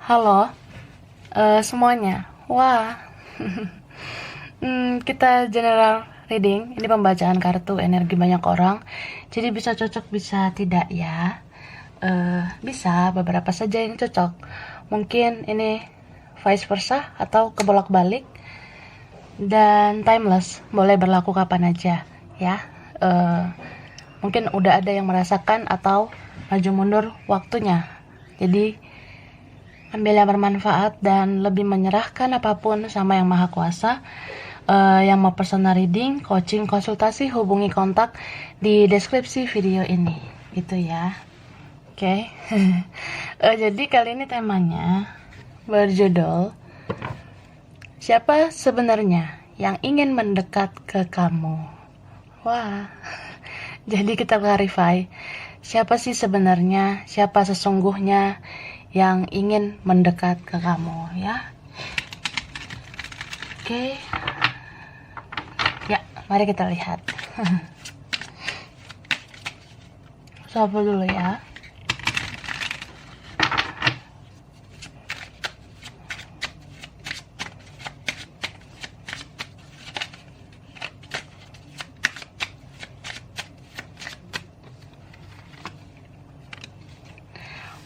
Halo, semuanya. Wah, kita general reading. Ini pembacaan kartu energi banyak orang. Jadi bisa cocok, bisa tidak ya. Bisa beberapa saja yang cocok. Mungkin ini vice versa atau kebolak-balik. Dan timeless, boleh berlaku kapan aja ya. Mungkin udah ada yang merasakan atau maju mundur waktunya. Jadi ambil yang bermanfaat dan lebih menyerahkan apapun sama Yang Maha Kuasa. Yang mau personal reading, coaching, konsultasi, hubungi kontak di deskripsi video ini. Gitu ya. Oke. Jadi kali ini temanya berjudul Siapa sebenarnya yang ingin mendekat ke kamu? Wah. Jadi kita clarify, siapa sih sebenarnya, siapa sesungguhnya yang ingin mendekat ke kamu ya. Oke. Ya, mari kita lihat. Shuffle dulu ya.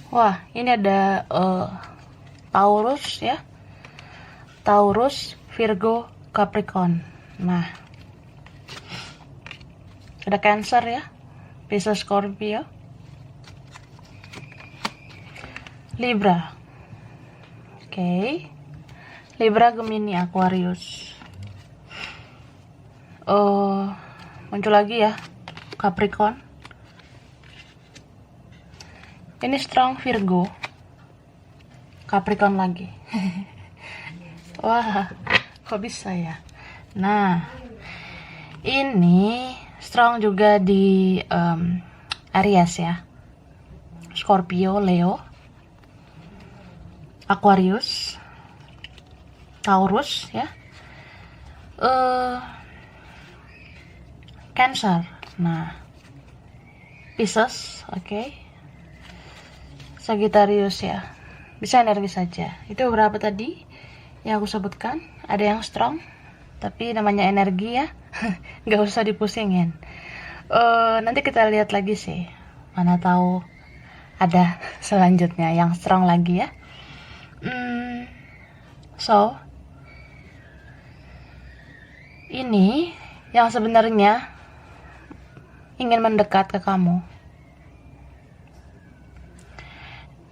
Wah, ini ada Taurus ya. Taurus, Virgo, Capricorn. Nah, ada Cancer ya. Pisces, Scorpio. Libra. Oke. Libra, Gemini, Aquarius. Muncul lagi ya. Capricorn. Ini strong Virgo, Capricorn lagi. Wah, kok bisa ya? Nah, ini strong juga di Aries ya, Scorpio, Leo, Aquarius, Taurus ya, Cancer. Nah, Pisces, oke. Sagittarius ya, bisa energi saja. Itu beberapa tadi yang aku sebutkan. Ada yang strong, tapi namanya energi ya. Gak usah dipusingin. Nanti kita lihat lagi sih, mana tahu ada selanjutnya yang strong lagi ya. So ini yang sebenarnya ingin mendekat ke kamu.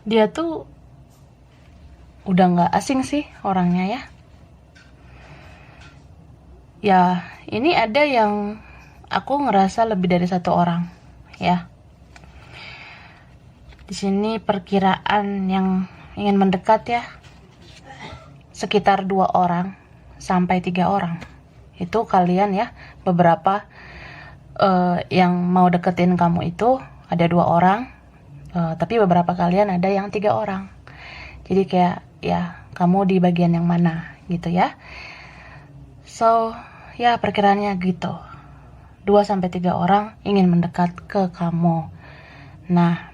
Dia tuh udah gak asing sih orangnya ya. Ya, ini ada yang aku ngerasa lebih dari satu orang ya. Di sini perkiraan yang ingin mendekat ya, sekitar 2 orang sampai 3 orang. Itu kalian ya, beberapa yang mau deketin kamu itu ada 2 orang. Tapi beberapa kalian ada yang 3 orang. Jadi kayak ya kamu di bagian yang mana gitu ya. So ya perkiraannya gitu, 2-3 orang ingin mendekat ke kamu. Nah,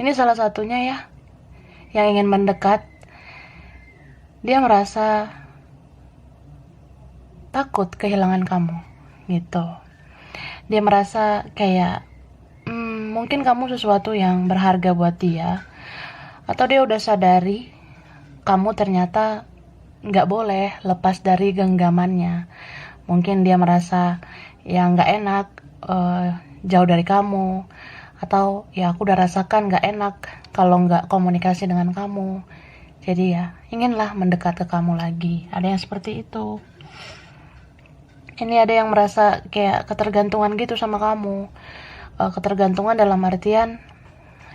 ini salah satunya ya, yang ingin mendekat. Dia merasa takut kehilangan kamu gitu. Dia merasa kayak mungkin kamu sesuatu yang berharga buat dia, atau dia udah sadari kamu ternyata gak boleh lepas dari genggamannya. Mungkin dia merasa yang gak enak jauh dari kamu, atau ya aku udah rasakan gak enak kalau gak komunikasi dengan kamu. Jadi ya inginlah mendekat ke kamu lagi. Ada yang seperti itu. Ini ada yang merasa kayak ketergantungan gitu sama kamu. Ketergantungan dalam artian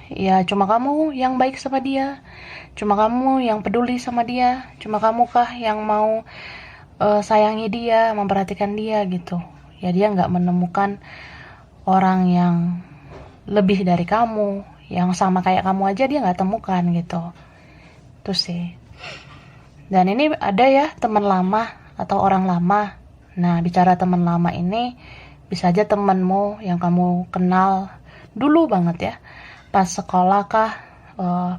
ya cuma kamu yang baik sama dia, cuma kamu yang peduli sama dia, cuma kamu kah yang mau sayangi dia, memperhatikan dia gitu. Ya dia nggak menemukan orang yang lebih dari kamu, yang sama kayak kamu aja dia nggak temukan gitu. Itu sih. Dan ini ada ya teman lama atau orang lama. Nah, bicara teman lama ini bisa aja temanmu yang kamu kenal dulu banget ya, pas sekolah kah,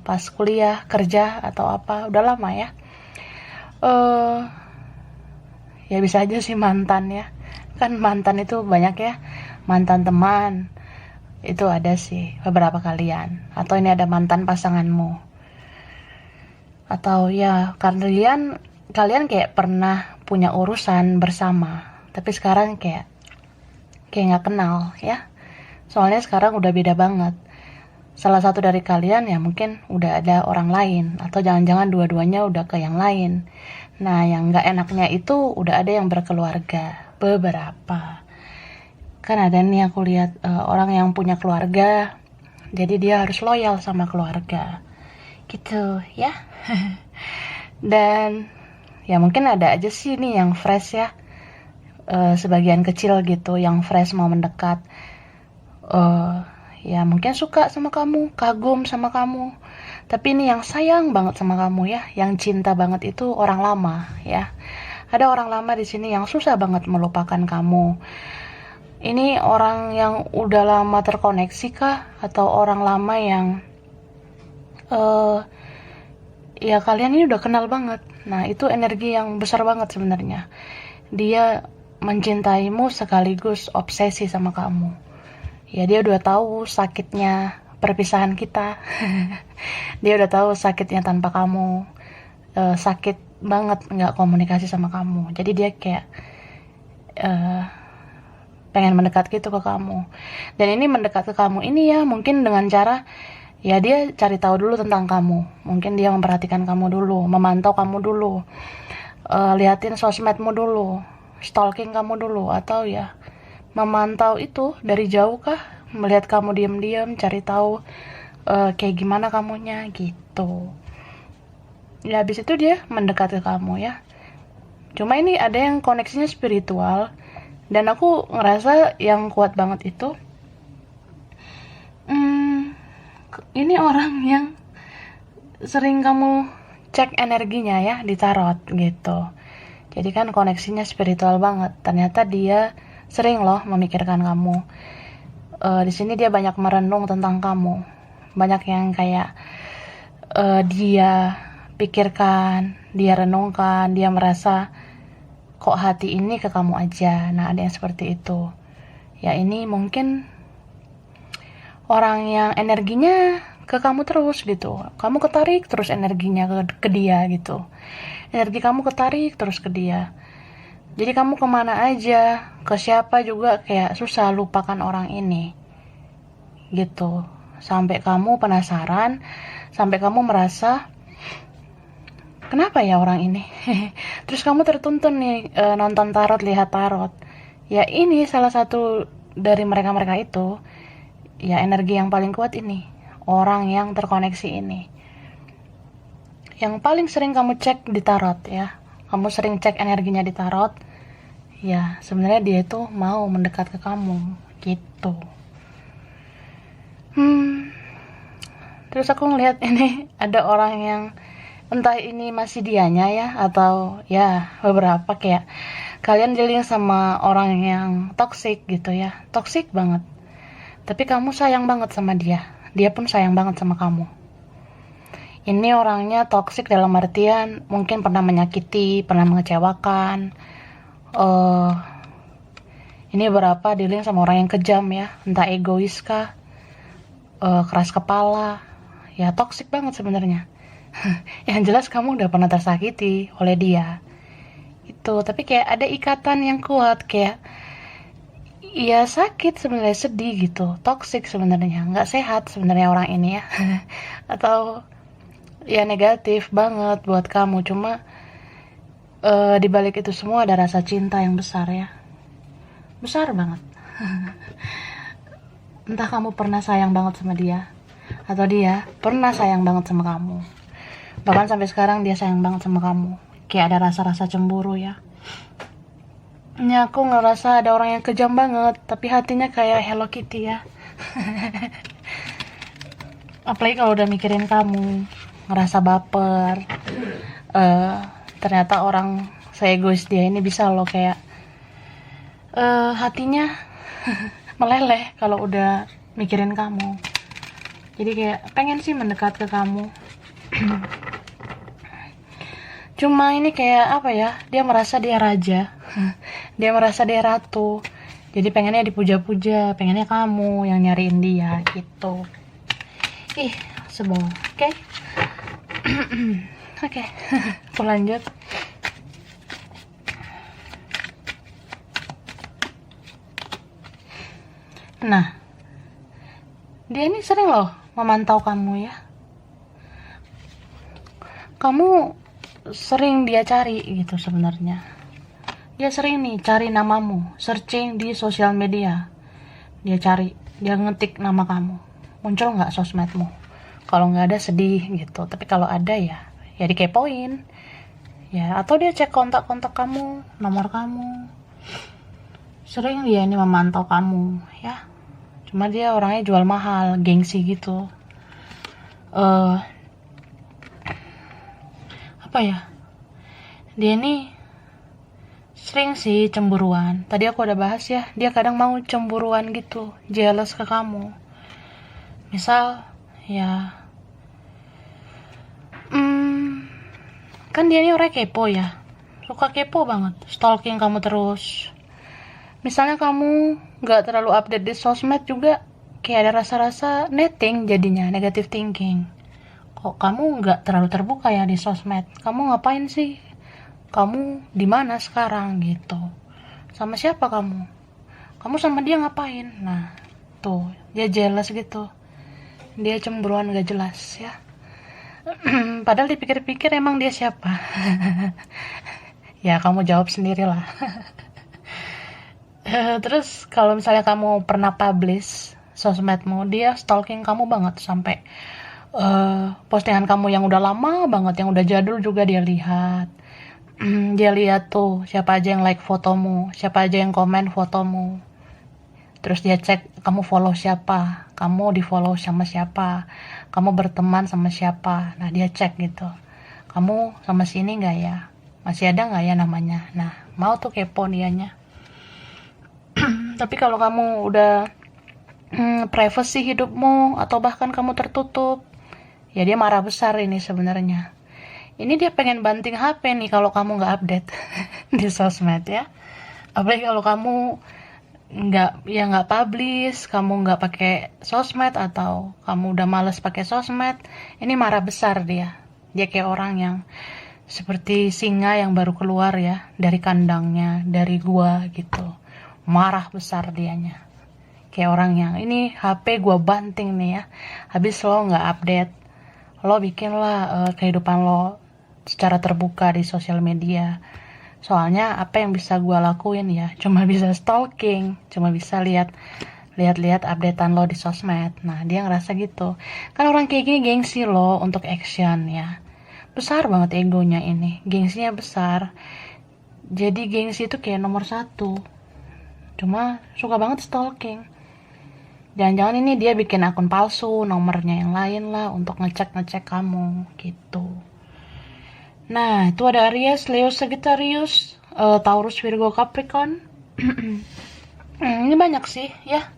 pas kuliah, kerja atau apa, udah lama ya. eh Ya bisa aja sih mantan ya, kan mantan itu banyak ya, mantan teman itu ada sih beberapa kalian, atau ini ada mantan pasanganmu, atau ya kalian kayak pernah punya urusan bersama tapi sekarang kayak nggak kenal ya, soalnya sekarang udah beda banget. Salah satu dari kalian ya mungkin udah ada orang lain, atau jangan-jangan dua-duanya udah ke yang lain. Nah, yang nggak enaknya itu udah ada yang berkeluarga, beberapa. Kan ada nih aku lihat orang yang punya keluarga, jadi dia harus loyal sama keluarga. Gitu ya. Dan ya mungkin ada aja sih nih yang fresh ya. Sebagian kecil gitu yang fresh mau mendekat. Ya mungkin suka sama kamu, kagum sama kamu, tapi ini yang sayang banget sama kamu ya, yang cinta banget itu orang lama ya. Ada orang lama di sini yang susah banget melupakan kamu. Ini orang yang udah lama terkoneksi kah, atau orang lama yang ya kalian ini udah kenal banget. Nah itu energi yang besar banget sebenarnya. Dia mencintaimu sekaligus obsesi sama kamu. Ya dia udah tahu sakitnya perpisahan kita. Dia udah tahu sakitnya tanpa kamu, sakit banget nggak komunikasi sama kamu. Jadi dia kayak pengen mendekat gitu ke kamu. Dan ini mendekat ke kamu ini ya mungkin dengan cara ya dia cari tahu dulu tentang kamu. Mungkin dia memperhatikan kamu dulu, memantau kamu dulu, liatin sosmedmu dulu, stalking kamu dulu, atau ya memantau itu dari jauh kah, melihat kamu diam-diam, cari tahu kayak gimana kamunya gitu. Ya habis itu dia mendekat ke kamu ya. Cuma ini ada yang koneksinya spiritual, dan aku ngerasa yang kuat banget itu ini orang yang sering kamu cek energinya ya di tarot gitu. Jadi kan koneksinya spiritual banget. Ternyata dia sering loh memikirkan kamu. Di sini dia banyak merenung tentang kamu, banyak yang kayak dia pikirkan, dia renungkan, dia merasa kok hati ini ke kamu aja. Nah ada yang seperti itu ya. Ini mungkin orang yang energinya ke kamu terus gitu, kamu ketarik terus energinya ke dia gitu, energi kamu ketarik terus ke dia. Jadi kamu kemana aja, ke siapa juga kayak susah lupakan orang ini gitu. Sampai kamu penasaran, sampai kamu merasa kenapa ya orang ini. Terus kamu tertuntun nih nonton tarot, lihat tarot. Ya ini salah satu dari mereka-mereka itu. Ya energi yang paling kuat ini, orang yang terkoneksi ini, yang paling sering kamu cek di tarot ya. Kamu sering cek energinya di tarot. Ya sebenarnya dia itu mau mendekat ke kamu gitu. Terus aku ngelihat ini ada orang yang entah ini masih dianya ya, atau ya beberapa kayak kalian dealing sama orang yang toxic gitu ya, toxic banget. Tapi kamu sayang banget sama dia, dia pun sayang banget sama kamu. Ini orangnya toxic dalam artian mungkin pernah menyakiti, pernah mengecewakan. Ini berapa dealing sama orang yang kejam ya, entah egois kah, keras kepala, ya toxic banget sebenarnya. Yang jelas kamu udah pernah tersakiti oleh dia itu, tapi kayak ada ikatan yang kuat, kayak ya sakit sebenarnya, sedih gitu, toxic sebenarnya, nggak sehat sebenarnya orang ini ya. Atau ya negatif banget buat kamu. Cuma di balik itu semua ada rasa cinta yang besar ya, besar banget. Entah kamu pernah sayang banget sama dia, atau dia pernah sayang banget sama kamu. Bahkan sampai sekarang dia sayang banget sama kamu. Kayak ada rasa-rasa cemburu ya. Ini aku ngerasa ada orang yang kejam banget, tapi hatinya kayak Hello Kitty ya. Apalagi kalau udah mikirin kamu, ngerasa baper. Ternyata orang seegois dia ini bisa loh kayak hatinya meleleh kalau udah mikirin kamu. Jadi kayak pengen sih mendekat ke kamu. Cuma ini kayak apa ya, dia merasa dia raja. Dia merasa dia ratu. Jadi pengennya dipuja-puja, pengennya kamu yang nyariin dia gitu. Ih, sebel. Oke. Oke. Aku lanjut. Nah, dia ini sering loh memantau kamu ya. Kamu sering dia cari gitu sebenarnya. Dia sering nih cari namamu, searching di sosial media. Dia cari, dia ngetik nama kamu. Muncul nggak sosmedmu? Kalau nggak ada sedih gitu. Tapi kalau ada ya dikepoin. Ya, atau dia cek kontak-kontak kamu, nomor kamu. Sering dia ini memantau kamu ya. Cuma dia orangnya jual mahal, gengsi gitu. Apa ya? Dia ini sering sih cemburuan. Tadi aku udah bahas ya, dia kadang mau cemburuan gitu, jealous ke kamu. Misal, ya, kan dia ini orang kepo ya, suka kepo banget, stalking kamu terus. Misalnya kamu nggak terlalu update di sosmed juga, kayak ada rasa-rasa netting jadinya, negative thinking. Kok kamu nggak terlalu terbuka ya di sosmed? Kamu ngapain sih? Kamu di mana sekarang gitu? Sama siapa kamu? Kamu sama dia ngapain? Nah, tuh, dia jealous gitu. Dia cemburuan gak jelas ya. Padahal dipikir-pikir emang dia siapa? Ya, kamu jawab sendirilah. Terus kalau misalnya kamu pernah publish sosmedmu, dia stalking kamu banget sampai postingan kamu yang udah lama banget, yang udah jadul juga dia lihat. Dia lihat tuh siapa aja yang like fotomu, siapa aja yang komen fotomu. Terus dia cek kamu follow siapa, kamu di follow sama siapa, kamu berteman sama siapa. Nah dia cek gitu, kamu sama sini nggak ya, masih ada nggak ya namanya. Nah mau tuh kepo dianya. Tapi kalau kamu udah privacy hidupmu atau bahkan kamu tertutup, ya dia marah besar ini sebenarnya. Ini dia pengen banting HP nih kalau kamu nggak update di sosmed ya. Apalagi kalau kamu nggak publish, kamu nggak pakai sosmed atau kamu udah males pakai sosmed, ini marah besar dia. Dia kayak orang yang seperti singa yang baru keluar ya dari kandangnya, dari gua gitu. Marah besar dianya. Kayak orang yang ini HP gua banting nih ya. Habis lo nggak update, lo bikinlah kehidupan lo secara terbuka di sosial media. Soalnya apa yang bisa gue lakuin ya, cuma bisa stalking, cuma bisa lihat updatean lo di sosmed. Nah dia ngerasa gitu, kan orang kayak gini gengsi lo untuk action ya, besar banget egonya ini, gengsinya besar. Jadi gengsi itu kayak nomor satu, cuma suka banget stalking. Jangan-jangan ini dia bikin akun palsu, nomornya yang lain lah untuk ngecek kamu gitu. Nah, itu ada Aries, Leo, Sagittarius, Taurus, Virgo, Capricorn. Ini banyak sih, ya.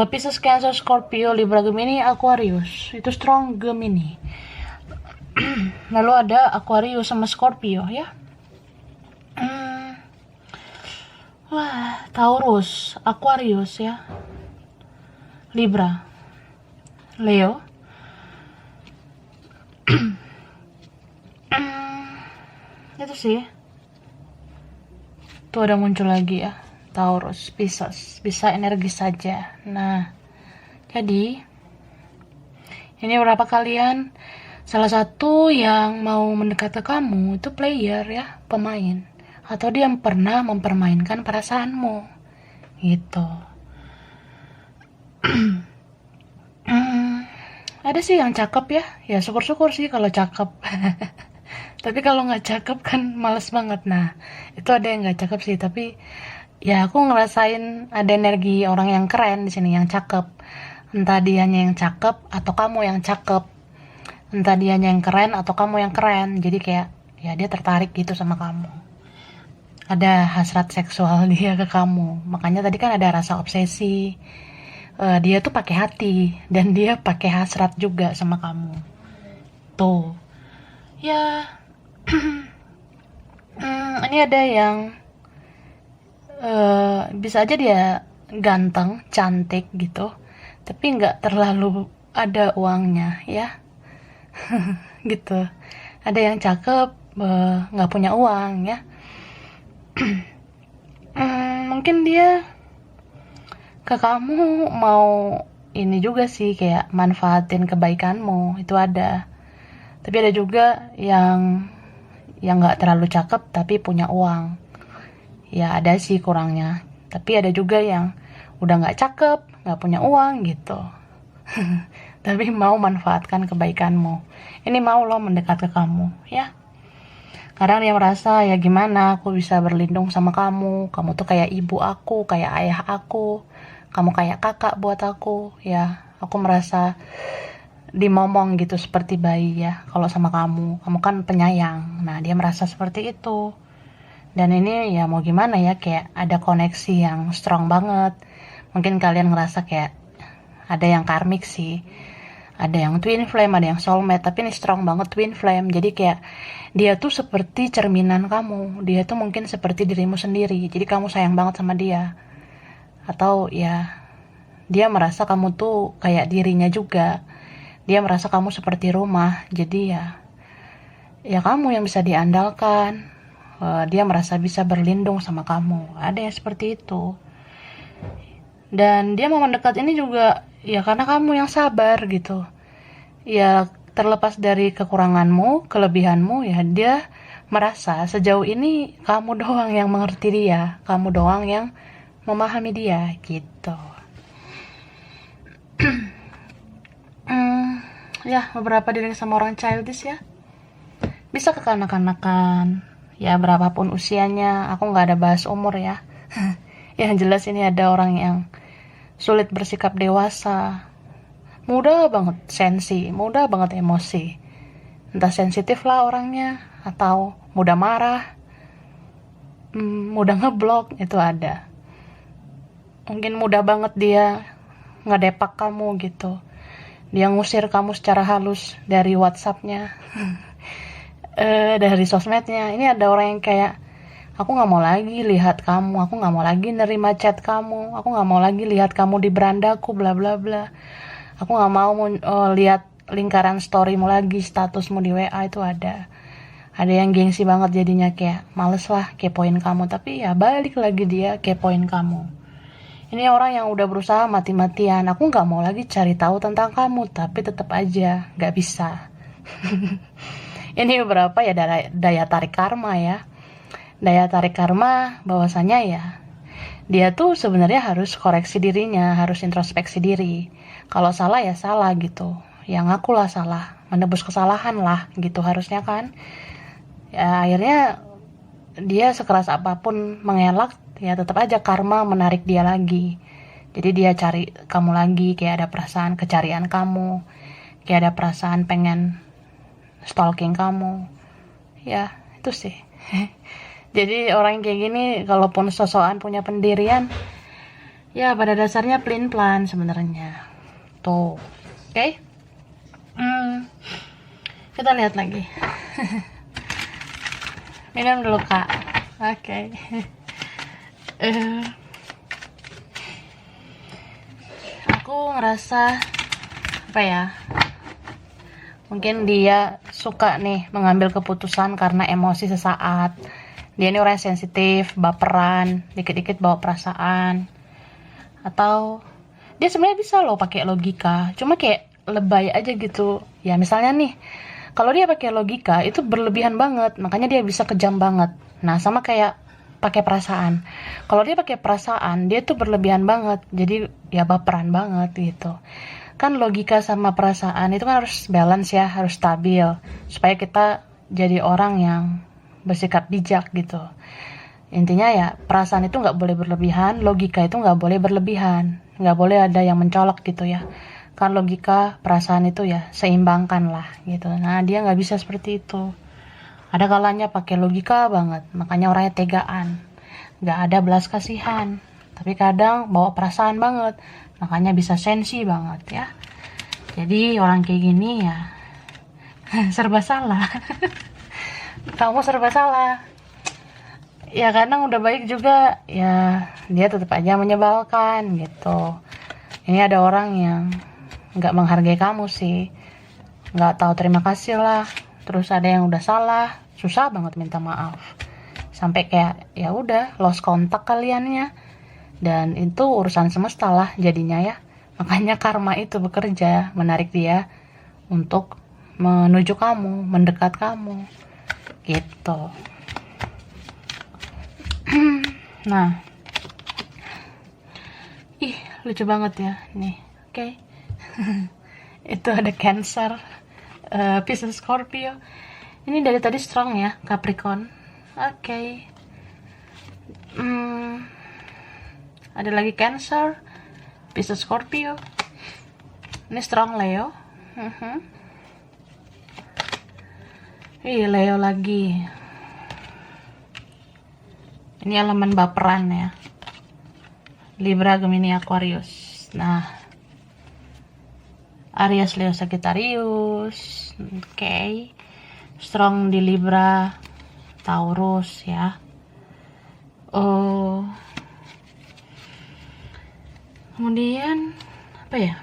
Pisces, Cancer, Scorpio, Libra, Gemini, Aquarius. Itu strong Gemini. Lalu ada Aquarius sama Scorpio, ya. Wah, Taurus, Aquarius, ya. Libra, Leo. Itu sih. Tuh ada muncul lagi ya, Taurus, Pisces, bisa energi saja. Nah, jadi ini berapa kalian salah satu yang mau mendekat ke kamu itu player ya, pemain, atau dia yang pernah mempermainkan perasaanmu gitu. Ada sih yang cakep ya syukur-syukur sih kalau cakep. Tapi kalau nggak cakep kan males banget. Nah itu ada yang nggak cakep sih, tapi ya aku ngerasain ada energi orang yang keren di sini, yang cakep. Entah dianya yang cakep atau kamu yang cakep, entah dianya yang keren atau kamu yang keren. Jadi kayak ya dia tertarik gitu sama kamu, ada hasrat seksual dia ke kamu. Makanya tadi kan ada rasa obsesi, dia tuh pakai hati dan dia pakai hasrat juga sama kamu. Tuh, ya. Ini ada yang bisa aja dia ganteng, cantik gitu, tapi nggak terlalu ada uangnya ya, gitu. Ada yang cakep, nggak punya uang ya. Mungkin dia ke kamu mau ini juga sih, kayak manfaatin kebaikanmu, itu ada. Tapi ada juga yang nggak terlalu cakep tapi punya uang. Ya ada sih kurangnya. Tapi ada juga yang udah nggak cakep, nggak punya uang gitu. Tapi mau manfaatkan kebaikanmu. Ini mau lo mendekat ke kamu, ya. Kadang dia merasa, ya gimana aku bisa berlindung sama kamu. Kamu tuh kayak ibu aku, kayak ayah aku. Kamu kayak kakak buat aku, ya. Aku merasa dimomong gitu seperti bayi ya. Kalau sama kamu kan penyayang. Nah, dia merasa seperti itu. Dan ini ya mau gimana ya, kayak ada koneksi yang strong banget. Mungkin kalian ngerasa kayak ada yang karmik sih. Ada yang twin flame, ada yang soulmate, tapi ini strong banget twin flame. Jadi kayak dia tuh seperti cerminan kamu. Dia tuh mungkin seperti dirimu sendiri. Jadi kamu sayang banget sama dia. Atau ya dia merasa kamu tuh kayak dirinya juga. Dia merasa kamu seperti rumah. Jadi ya kamu yang bisa diandalkan. Dia merasa bisa berlindung sama kamu. Ada yang seperti itu. Dan dia mau mendekat ini juga ya karena kamu yang sabar gitu. Ya terlepas dari kekuranganmu, kelebihanmu, ya dia merasa sejauh ini kamu doang yang mengerti dia, kamu doang yang memahami dia gitu. Ya beberapa diri sama orang childish ya. Bisa kekanak-kanakan, ya berapapun usianya. Aku nggak ada bahas umur ya. Yang jelas ini ada orang yang sulit bersikap dewasa, mudah banget sensi, mudah banget emosi. Entah sensitif lah orangnya, atau mudah marah, mudah ngeblok, itu ada. Mungkin mudah banget dia ngedepak kamu gitu. Dia ngusir kamu secara halus dari WhatsApp-nya, dari sosmednya. Ini ada orang yang kayak, aku gak mau lagi lihat kamu, aku gak mau lagi nerima chat kamu, aku gak mau lagi lihat kamu di berandaku, bla bla bla. Aku gak mau lihat lingkaran storymu lagi, statusmu di WA, itu ada. Ada yang gengsi banget jadinya, kayak males lah kepoin kamu, tapi ya balik lagi dia kepoin kamu. Ini orang yang udah berusaha mati-matian, aku gak mau lagi cari tahu tentang kamu, tapi tetap aja gak bisa. Ini beberapa ya daya tarik karma ya. Daya tarik karma bahwasanya ya dia tuh sebenarnya harus koreksi dirinya, harus introspeksi diri. Kalau salah ya salah gitu, yang akulah salah, menebus kesalahan lah gitu harusnya kan. Ya akhirnya dia sekeras apapun mengelak, ya tetap aja karma menarik dia lagi. Jadi dia cari kamu lagi, kayak ada perasaan kecarian kamu, kayak ada perasaan pengen stalking kamu. Ya itu sih. Jadi orang kayak gini, kalaupun sosokan punya pendirian, ya pada dasarnya pelin-pelan sebenarnya. Tuh, oke? Kita lihat lagi. Minum dulu kak. Oke. Aku ngerasa apa ya? Mungkin dia suka nih mengambil keputusan karena emosi sesaat. Dia ini orang yang sensitif, baperan, dikit-dikit bawa perasaan. Atau dia sebenarnya bisa loh pakai logika, cuma kayak lebay aja gitu. Ya misalnya nih, kalau dia pakai logika itu berlebihan banget, makanya dia bisa kejam banget. Nah sama kayak pakai perasaan. Kalau dia pakai perasaan, dia tuh berlebihan banget, jadi ya baperan banget gitu. Kan logika sama perasaan itu kan harus balance ya, harus stabil, supaya kita jadi orang yang bersikap bijak gitu. Intinya ya perasaan itu nggak boleh berlebihan, logika itu nggak boleh berlebihan, nggak boleh ada yang mencolok gitu ya. Kan logika perasaan itu ya seimbangkan lah gitu. Nah dia nggak bisa seperti itu. Ada kalanya pakai logika banget, makanya orangnya tegaan, nggak ada belas kasihan. Tapi kadang bawa perasaan banget, makanya bisa sensi banget ya. Jadi orang kayak gini ya serba salah. Kamu serba salah ya, kadang udah baik juga ya dia tetap aja menyebalkan gitu. Ini ada orang yang nggak menghargai kamu sih, nggak tahu terima kasih lah. Terus ada yang udah salah, susah banget minta maaf, sampai kayak ya udah lost kontak kaliannya. Dan itu urusan semesta lah jadinya ya. Makanya karma itu bekerja menarik dia untuk menuju kamu, mendekat kamu gitu. Nah, ih lucu banget ya nih. Oke. Itu ada Cancer, Pisces, Scorpio. Ini dari tadi strong ya, Capricorn. Oke. Ada lagi Cancer, Pisces, Scorpio. Ini strong Leo. Leo lagi. Ini elemen baperan ya. Libra, Gemini, Aquarius. Nah, Aries, Leo, Sagittarius. Oke. Strong di Libra, Taurus ya. Kemudian apa ya?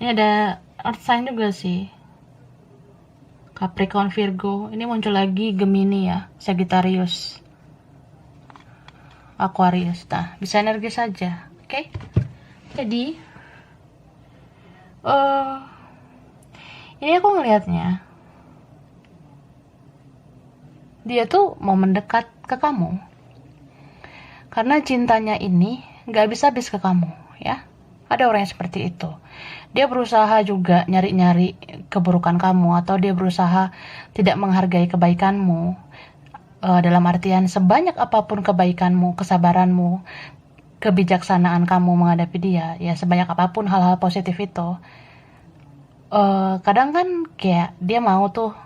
Ini ada Earth sign juga sih. Capricorn, Virgo. Ini muncul lagi Gemini ya, Sagittarius, Aquarius. Nah, bisa energi saja. Oke. Jadi ini aku ngelihatnya dia tuh mau mendekat ke kamu karena cintanya ini nggak bisa habis ke kamu ya. Ada orang yang seperti itu. Dia berusaha juga nyari-nyari keburukan kamu, atau dia berusaha tidak menghargai kebaikanmu. Dalam artian sebanyak apapun kebaikanmu, kesabaranmu, kebijaksanaan kamu menghadapi dia, ya sebanyak apapun hal-hal positif itu, kadang kan kayak dia mau tuh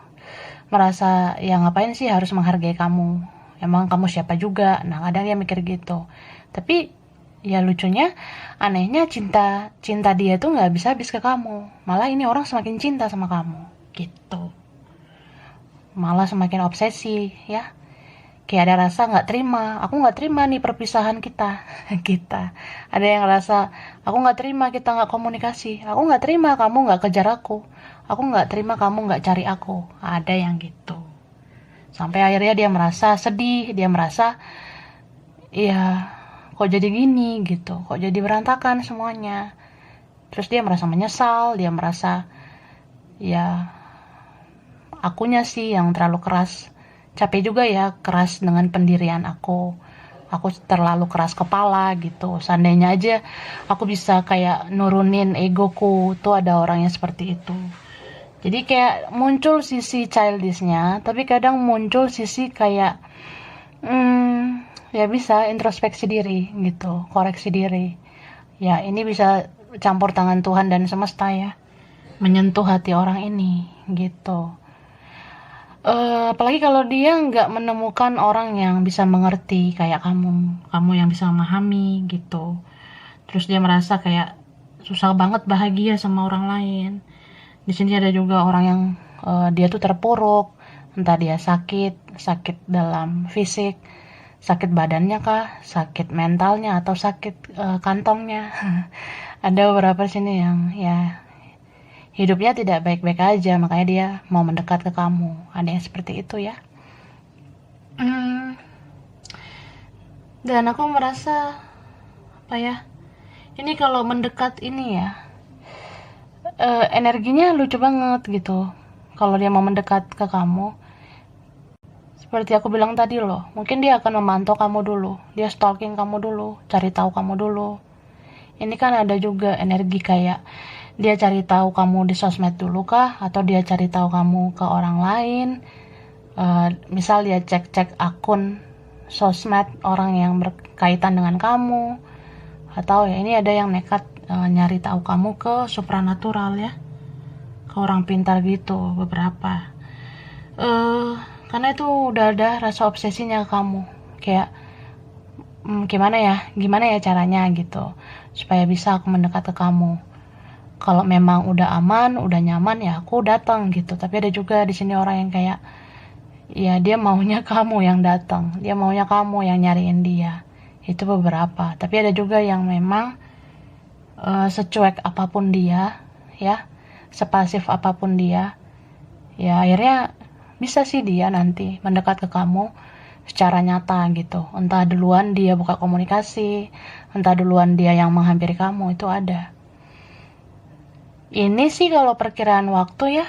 merasa ya ngapain sih harus menghargai kamu, emang kamu siapa juga. Nah kadang dia mikir gitu. Tapi ya lucunya, anehnya cinta dia tuh nggak bisa habis ke kamu. Malah ini orang semakin cinta sama kamu gitu, malah semakin obsesi ya. Kayak ada rasa aku nggak terima nih perpisahan kita. Ada yang rasa aku nggak terima kita nggak komunikasi, aku nggak terima kamu nggak kejar aku nggak terima kamu nggak cari aku. Ada yang gitu, sampai akhirnya dia merasa sedih, dia merasa ya kok jadi gini gitu, kok jadi berantakan semuanya. Terus dia merasa menyesal, dia merasa ya akunya sih yang terlalu keras, capek juga ya keras dengan pendirian aku terlalu keras kepala gitu. Seandainya aja aku bisa kayak nurunin egoku, tuh ada orang yang seperti itu. Jadi kayak muncul sisi childishnya, tapi kadang muncul sisi kayak ya bisa introspeksi diri gitu, koreksi diri. Ya ini bisa campur tangan Tuhan dan semesta ya, menyentuh hati orang ini gitu. Apalagi kalau dia nggak menemukan orang yang bisa mengerti kayak kamu yang bisa memahami gitu. Terus dia merasa kayak susah banget bahagia sama orang lain. Di sini ada juga orang yang dia tuh terpuruk, entah dia sakit dalam fisik, sakit badannya kah, sakit mentalnya, atau sakit kantongnya. Ada beberapa sini yang ya hidupnya tidak baik-baik aja, makanya dia mau mendekat ke kamu. Ada yang seperti itu ya. Dan aku merasa apa ya, ini kalau mendekat ini ya energinya lucu banget gitu. Kalau dia mau mendekat ke kamu, seperti aku bilang tadi loh, mungkin dia akan memantau kamu dulu, dia stalking kamu dulu, cari tahu kamu dulu. Ini kan ada juga energi kayak dia cari tahu kamu di sosmed dulu kah, atau dia cari tahu kamu ke orang lain. Misal dia cek akun sosmed orang yang berkaitan dengan kamu, atau ya ini ada yang nekat nyari tahu kamu ke supranatural ya, ke orang pintar gitu beberapa. Karena itu udah ada rasa obsesinya ke kamu, kayak gimana ya caranya gitu supaya bisa aku mendekat ke kamu. Kalau memang udah aman, udah nyaman ya aku datang gitu. Tapi ada juga di sini orang yang kayak ya dia maunya kamu yang datang, dia maunya kamu yang nyariin dia. Itu beberapa. Tapi ada juga yang memang secuek apapun dia, ya, sepasif apapun dia, ya akhirnya bisa sih dia nanti mendekat ke kamu secara nyata gitu. Entah duluan dia buka komunikasi, entah duluan dia yang menghampiri kamu, itu ada. Ini sih kalau perkiraan waktu ya,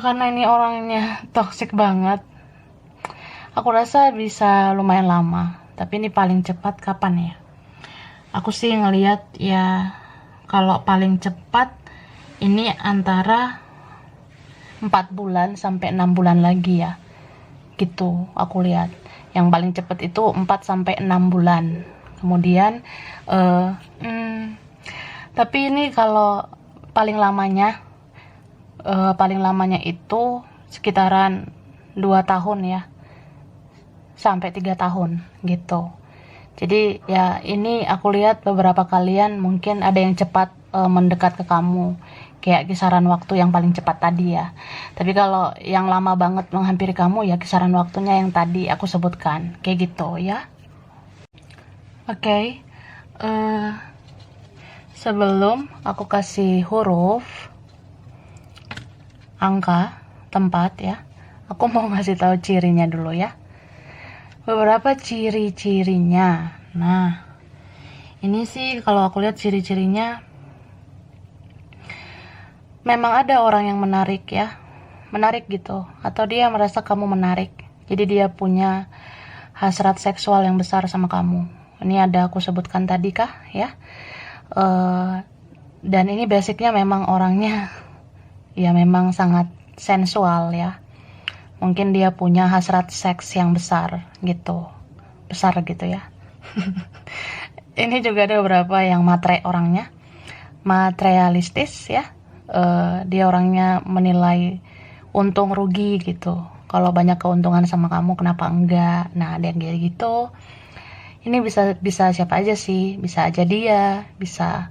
karena ini orangnya toxic banget, aku rasa bisa lumayan lama. Tapi ini paling cepat kapan ya? Aku sih ngelihat ya kalau paling cepat ini antara 4 bulan sampai 6 bulan lagi ya. Gitu aku lihat. Yang paling cepat itu 4 sampai 6 bulan. Kemudian tapi ini kalau paling lamanya itu sekitaran 2 tahun ya. Sampai 3 tahun gitu. Jadi ya ini aku lihat beberapa kalian mungkin ada yang cepat mendekat ke kamu, kayak kisaran waktu yang paling cepat tadi ya. Tapi kalau yang lama banget menghampiri kamu ya kisaran waktunya yang tadi aku sebutkan, kayak gitu ya. Oke. Sebelum aku kasih huruf, angka, tempat ya, aku mau ngasih tahu cirinya dulu ya. Beberapa ciri-cirinya. Nah, ini sih kalau aku lihat ciri-cirinya memang ada orang yang menarik ya. Menarik gitu. Atau dia merasa kamu menarik. Jadi dia punya hasrat seksual yang besar sama kamu. Ini ada aku sebutkan tadi kah ya. Dan ini basicnya memang orangnya ya memang sangat sensual ya. Mungkin dia punya hasrat seks yang besar gitu ya. Ini juga ada beberapa yang orangnya materialistis ya. Dia orangnya menilai untung rugi gitu. Kalau banyak keuntungan sama kamu kenapa enggak. Nah ada yang kayak gitu. Ini bisa siapa aja sih, bisa aja dia, bisa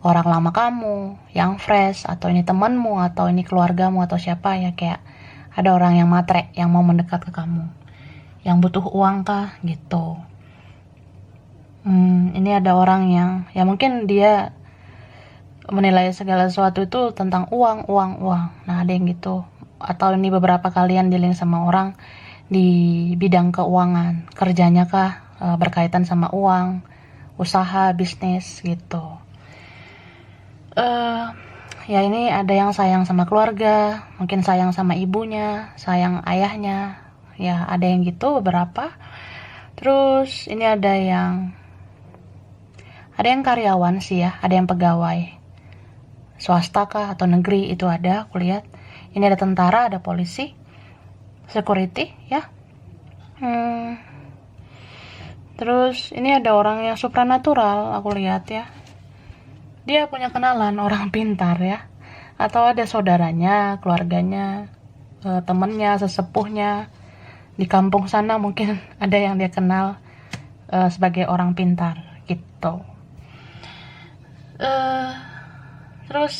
orang lama kamu yang fresh, atau ini temanmu, atau ini keluargamu, atau siapa ya. Kayak ada orang yang matre yang mau mendekat ke kamu, yang butuh uang kah gitu. Ini ada orang yang ya mungkin dia menilai segala sesuatu itu tentang uang. Nah ada yang gitu. Atau ini beberapa kalian dealing sama orang di bidang keuangan, kerjanya kah berkaitan sama uang, usaha, bisnis gitu. Ya ini ada yang sayang sama keluarga, mungkin sayang sama ibunya, sayang ayahnya, ya ada yang gitu beberapa. Terus ini ada yang karyawan sih ya, ada yang pegawai swasta kah atau negeri, itu ada aku lihat. Ini ada tentara, ada polisi, security ya. Terus ini ada orang yang supranatural aku lihat ya. Dia punya kenalan orang pintar ya, atau ada saudaranya, keluarganya, temannya, sesepuhnya di kampung sana mungkin ada yang dia kenal sebagai orang pintar gitu. Terus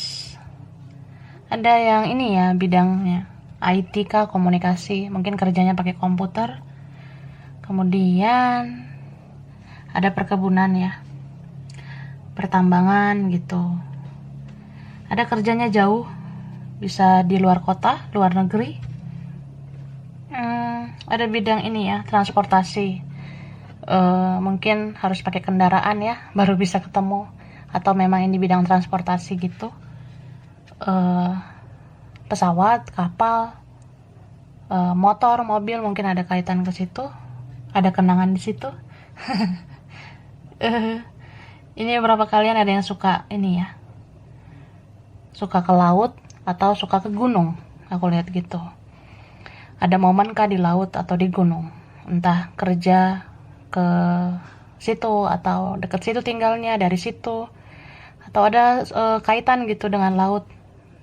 ada yang ini ya, bidangnya IT kah, komunikasi, mungkin kerjanya pakai komputer. Kemudian ada perkebunan ya, pertambangan gitu. Ada kerjanya jauh, bisa di luar kota, luar negeri. Ada bidang ini ya, transportasi. Mungkin harus pakai kendaraan ya, baru bisa ketemu. Atau memang ini bidang transportasi gitu. Pesawat, kapal, motor, mobil mungkin ada kaitan ke situ. Ada kenangan di situ. Ini beberapa kalian ada yang suka ini ya, suka ke laut atau suka ke gunung, aku lihat gitu. Ada momen kah di laut atau di gunung, entah kerja ke situ atau deket situ tinggalnya, dari situ, atau ada kaitan gitu dengan laut,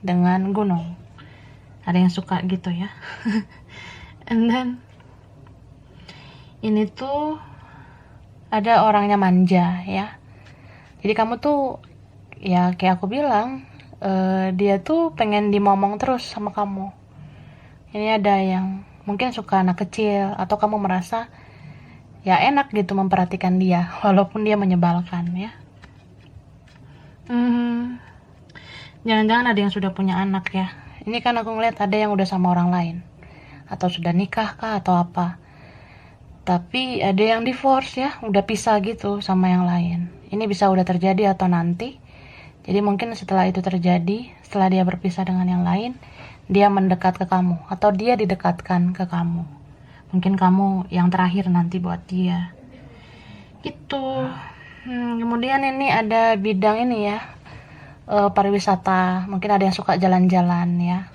dengan gunung. Ada yang suka gitu ya. And then ini tuh ada orangnya manja ya. Jadi kamu tuh ya kayak aku bilang, dia tuh pengen dimomong terus sama kamu. Ini ada yang mungkin suka anak kecil, atau kamu merasa ya enak gitu memperhatikan dia walaupun dia menyebalkan ya. Jangan-jangan ada yang sudah punya anak ya. Ini kan aku ngeliat ada yang udah sama orang lain, atau sudah nikah kah atau apa. Tapi ada yang divorce ya, udah pisah gitu sama yang lain. Ini bisa udah terjadi atau nanti. Jadi mungkin setelah itu terjadi, setelah dia berpisah dengan yang lain, dia mendekat ke kamu, atau dia didekatkan ke kamu. Mungkin kamu yang terakhir nanti buat dia. Gitu. Kemudian ini ada bidang ini ya, pariwisata. Mungkin ada yang suka jalan-jalan ya.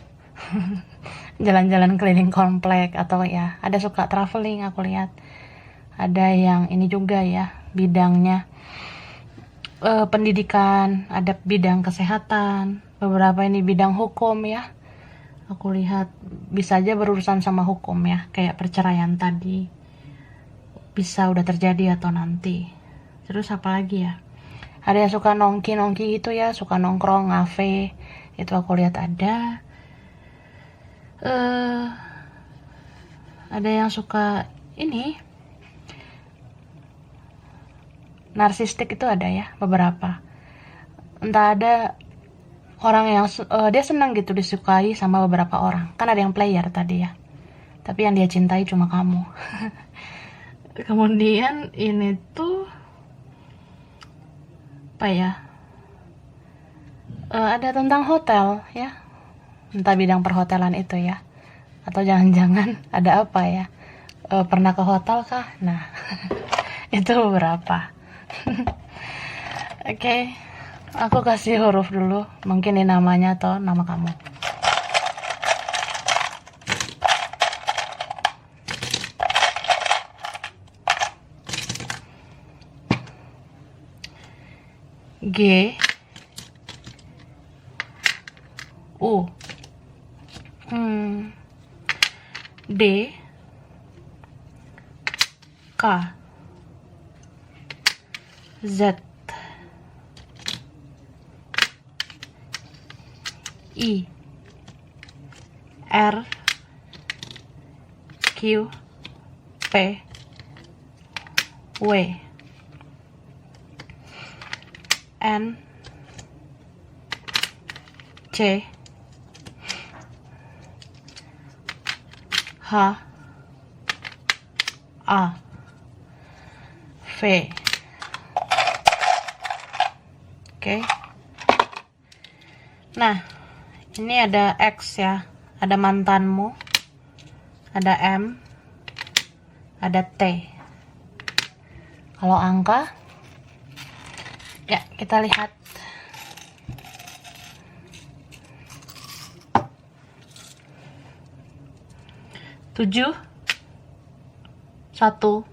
Jalan-jalan keliling komplek, atau ya ada suka traveling aku lihat. Ada yang ini juga ya, bidangnya pendidikan, ada bidang kesehatan, beberapa ini bidang hukum ya. Aku lihat bisa aja berurusan sama hukum ya, kayak perceraian tadi. Bisa udah terjadi atau nanti. Terus apa lagi ya? Ada yang suka nongki-nongki gitu ya, suka nongkrong, ngafe. Itu aku lihat ada. Ada yang suka ini, narsistik itu ada ya, beberapa. Entah ada orang yang dia senang gitu disukai sama beberapa orang. Kan ada yang player tadi ya, tapi yang dia cintai cuma kamu. Kemudian ini tuh apa ya, ada tentang hotel ya, entah bidang perhotelan itu ya, atau jangan-jangan ada apa ya, pernah ke hotel kah? Nah itu beberapa. Oke, aku kasih huruf dulu, mungkin ini namanya atau nama kamu. G, U, D, K, Z, I, R, Q, P, W, N, C, H, A, V. Oke. Nah, ini ada X ya, ada mantanmu, ada M, ada T. Kalau angka, ya kita lihat. 7, 1, 9,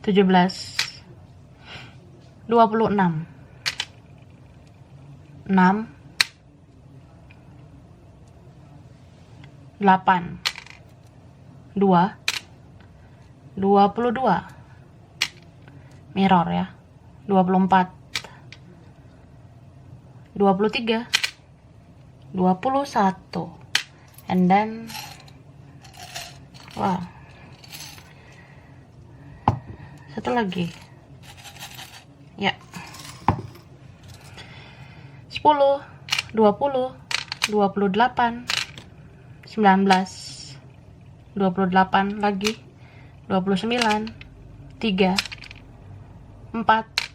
17, 26, 6, 8, 2, 22, mirror ya, 24, 23, 21, and then wow, satu lagi ya, 10, 20, 28, 19, 28 lagi, 29, 3, 4,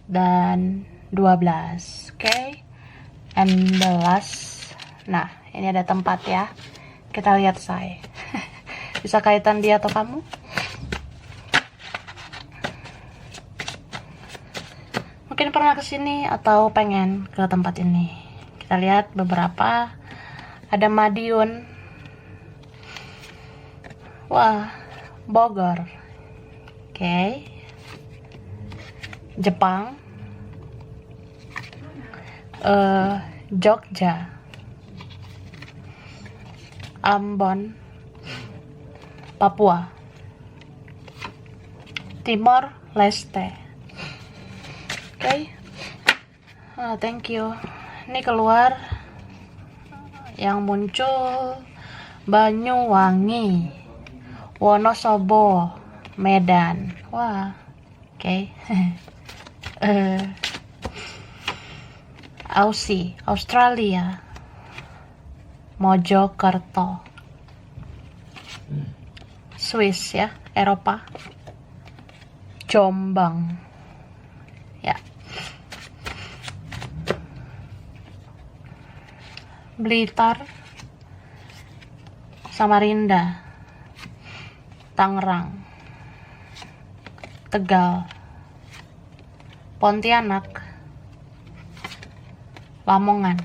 dan 12. Oke, and the last. Nah, ini ada tempat ya. Kita lihat saya. Bisa kaitan dia atau kamu? Mungkin pernah kesini atau pengen ke tempat ini. Kita lihat beberapa. Ada Madiun. Wah, Bogor. Oke. Jepang. Jogja. Ambon, Papua. Timor Leste. Oke. Thank you. Ini keluar yang muncul Banyuwangi, Wonosobo, Medan. Wah, oke. Aussie, Australia, Mojokerto. Swiss ya, Eropa, Jombang ya. Blitar, Samarinda, Tangerang, Tegal, Pontianak, Lamongan,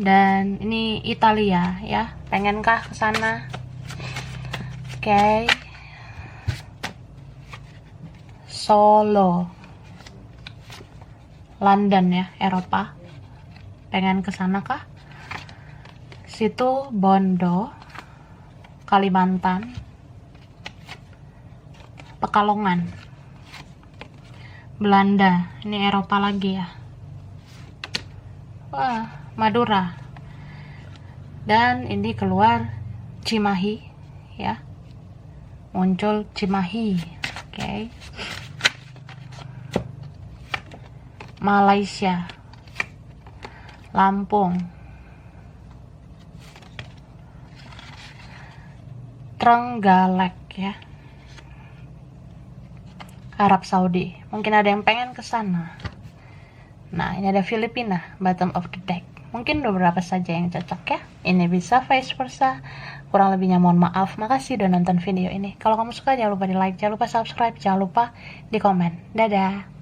dan ini Italia ya. Pengenkah ke sana? Oke. Solo, London ya, Eropa. Pengen ke sana kah? Situ Bondo, Kalimantan, Pekalongan, Belanda. Ini Eropa lagi ya. Wah, Madura. Dan ini keluar Cimahi ya. Muncul Cimahi. Oke. Malaysia, Lampung, Trenggalek ya, Arab Saudi. Mungkin ada yang pengen ke sana. Nah, ini ada Filipina, bottom of the deck. Mungkin beberapa saja yang cocok ya. Ini bisa vice versa. Kurang lebihnya mohon maaf. Makasih udah nonton video ini. Kalau kamu suka jangan lupa di like, jangan lupa subscribe, jangan lupa di komen. Dadah.